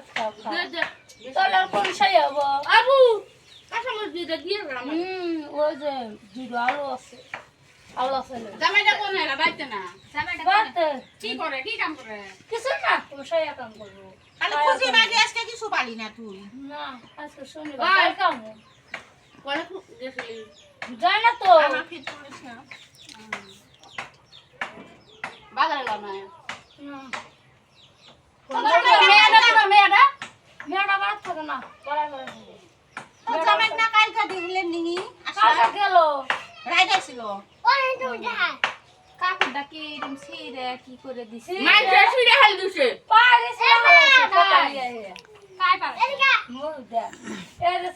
খাও তাহলে কোন সাই হবো আবু কাঁচামরিচ দিয়ে গেলাম ওই যে দুটো আলু আছে আলু আছে জামাইটা কোন এলা বাইতে না জামাইটা বাতে কি করে কি কাম করে কিছু না তুমি সাই কাম করবো তাহলে খুশি বাড়ি আজকে কিছু পালি না তুই না আজকে শনিবার কাম কোনে গেছিলি যায় না তো আমার ফিট করিস না বাজারে লাও না মেয়েটা বাদ থাকে না পড়ায় পড়ায় তোর জামাই না কালকে দিলেন নিহি কাকা গেল রাইড ছিল কাকুরটা কি এরকম ছিঁড়ে কি করে দিছে মাইরে ছুঁড়ে হাল দিছে পারিস না কথা নিয়ে কাই পারে মুদা এরে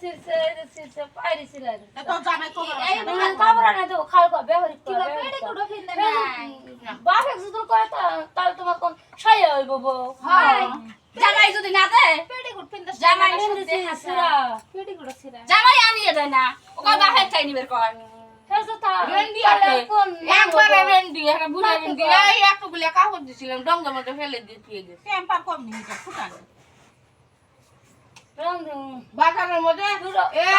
সিরছে পারিস না তোর জামাই তো এই কামরা না তো খাল কো ব্যবহার কি করে পেটে কুড়ো ফিরলে নাই বাপে যদি করে তাহলে তোমার কোন সাই হইব বো হয় জামাই যদি না দেয় পেটে কুড় ফিরলে জামাই মেহেন্দি সিরা পেটে কুড়ো ছিঁড়ে জামাই আনিয়ে দেয় না ওকা বাপের চাই নিবের কয় হেসে তা রেন্ডি তাহলে আছে কোন একবারে রেন্ডি একটা বুড়া রেন্ডি এই এতগুলো কাপড় দিছিলাম ডঙ্গের মধ্যে ফেলে দিয়ে দিয়ে গেছে টেম্পার কম নিহি তো ফুটান বাজারের মধ্যে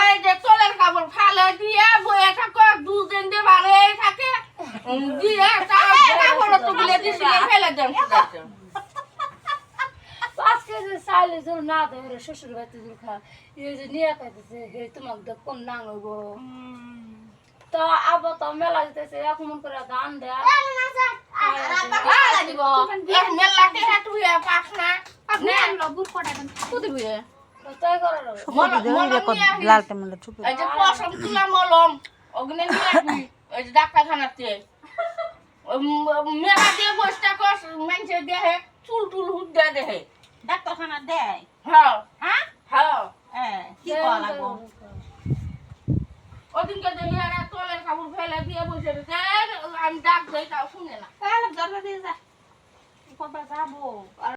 এই যে তোলের কাপড় ফালে দিয়ে বয়ে থাকে দুদিন দিয়ে বারে থাকে দিয়ে তার কাপড় তো গুলে দিছিলাম ফেলে দেন আজকে যে সাইলে জোর না দেয় শ্বশুর বাড়িতে জোর খা এই যে নিয়ে খাইতেছে হে তোমাকে দেখ কোন নাং হইব তো আবার তো মেলা দিতেছে এখন মন করে ধান দেয়া দিব মেলা টেহা তুই পাস না আপনি আনলো বুট কটা দেন কত দিবি তাই করে লালটা মলে চুপ এই যে পশম তুলা মলম অগ্নে নিয়ে আসবি এই যে ডাক্তারখানাতে মেলা দিয়ে বসটা কর মানুষে দেহে চুল টুল হুদ্দা দেহে ডাক্তারখানা দেয় হ্যাঁ হ্যাঁ হ্যাঁ কি করা লাগবো ওদিনকে দেখি আর তোলের কাপড় ফেলে দিয়ে বসে রয়েছে আমি ডাক দেই তাও শুনে না তাহলে দরজা দিয়ে যা কোথায় যাবো